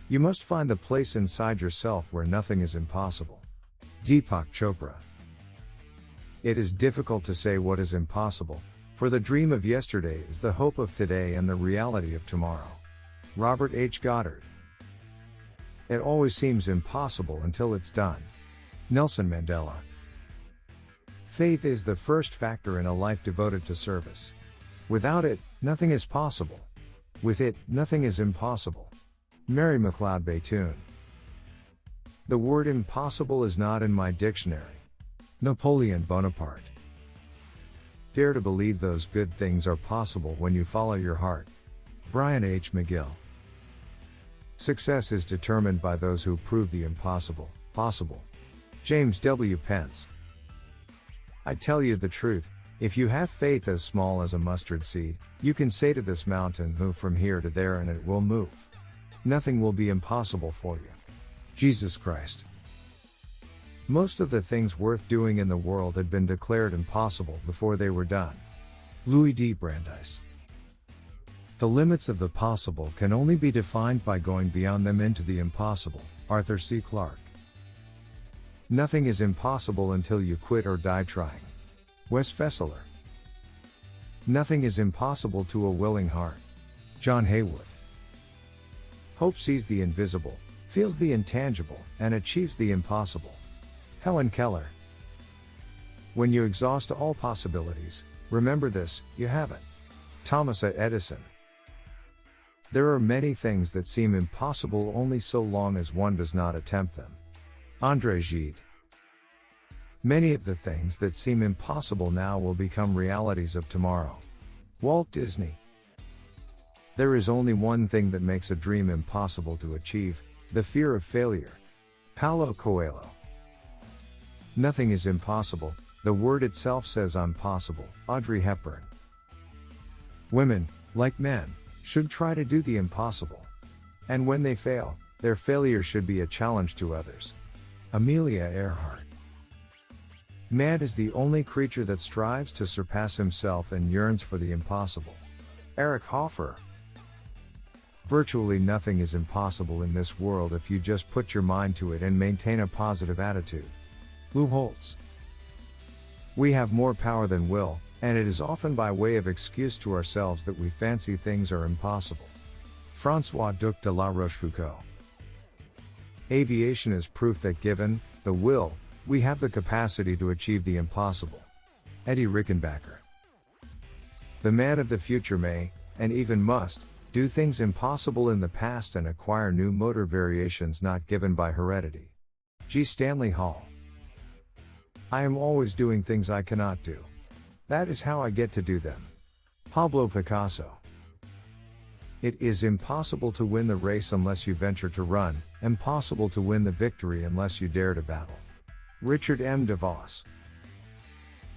You must find the place inside yourself where nothing is impossible. Deepak Chopra. It is difficult to say what is impossible, for the dream of yesterday is the hope of today and the reality of tomorrow. Robert H. Goddard. It always seems impossible until it's done. Nelson Mandela. Faith is the first factor in a life devoted to service. Without it, nothing is possible. With it, nothing is impossible. Mary McLeod Bethune. The word impossible is not in my dictionary. Napoleon Bonaparte. Dare to believe those good things are possible when you follow your heart. Brian H. McGill. Success is determined by those who prove the impossible possible. James W. Pence. I tell you the truth, if you have faith as small as a mustard seed, you can say to this mountain, move from here to there, and it will move. Nothing will be impossible for you. Jesus Christ. Most of the things worth doing in the world had been declared impossible before they were done. Louis D. Brandeis. The limits of the possible can only be defined by going beyond them into the impossible. Arthur C. Clarke. Nothing is impossible until you quit or die trying. Wes Fessler. Nothing is impossible to a willing heart. John Haywood. Hope sees the invisible, feels the intangible, and achieves the impossible. Helen Keller. When you exhaust all possibilities, remember this, you haven't. Thomas A. Edison. There are many things that seem impossible only so long as one does not attempt them. André Gide. Many of the things that seem impossible now will become realities of tomorrow. Walt Disney. There is only one thing that makes a dream impossible to achieve, the fear of failure. Paulo Coelho. Nothing is impossible, the word itself says I'm possible. Audrey Hepburn. Women, like men, should try to do the impossible. And when they fail, their failure should be a challenge to others. Amelia Earhart. Man is the only creature that strives to surpass himself and yearns for the impossible. Eric Hoffer. Virtually nothing is impossible in this world if you just put your mind to it and maintain a positive attitude. Lou Holtz. We have more power than will, and it is often by way of excuse to ourselves that we fancy things are impossible. François Duc de la Rochefoucauld. Aviation is proof that given the will, we have the capacity to achieve the impossible. Eddie Rickenbacker. The man of the future may, and even must, do things impossible in the past and acquire new motor variations not given by heredity. G. Stanley Hall. I am always doing things I cannot do. That is how I get to do them. Pablo Picasso. It is impossible to win the race unless you venture to run, impossible to win the victory unless you dare to battle. Richard M. DeVos.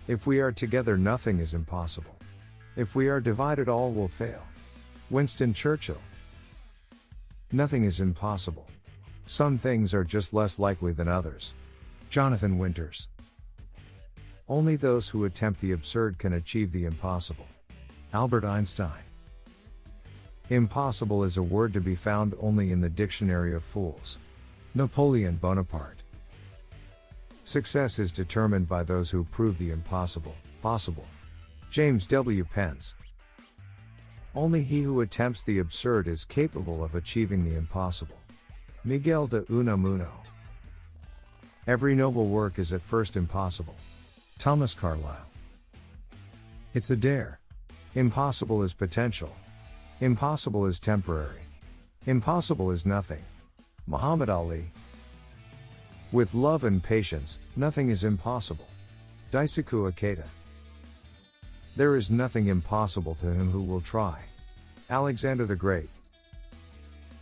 If we are together, nothing is impossible. If we are divided, all will fail. Winston Churchill. Nothing is impossible. Some things are just less likely than others. Jonathan Winters. Only those who attempt the absurd can achieve the impossible. Albert Einstein. Impossible is a word to be found only in the dictionary of fools. Napoleon Bonaparte. Success is determined by those who prove the impossible possible. James W. Pence. Only he who attempts the absurd is capable of achieving the impossible. Miguel de Unamuno. Every noble work is at first impossible. Thomas Carlyle. It's a dare. Impossible is potential. Impossible is temporary. Impossible is nothing. Muhammad Ali. With love and patience, nothing is impossible. Daisuke Ikeda. There is nothing impossible to him who will try. Alexander the Great.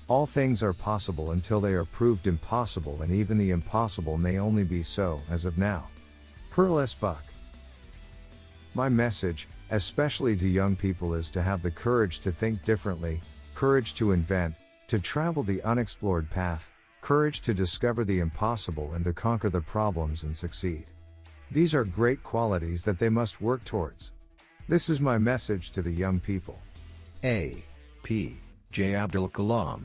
All things are possible until they are proved impossible, and even the impossible may only be so as of now. Pearl S. Buck. My message, especially to young people, is to have the courage to think differently, courage to invent, to travel the unexplored path, courage to discover the impossible and to conquer the problems and succeed. These are great qualities that they must work towards. This is my message to the young people. A. P. J. Abdul Kalam.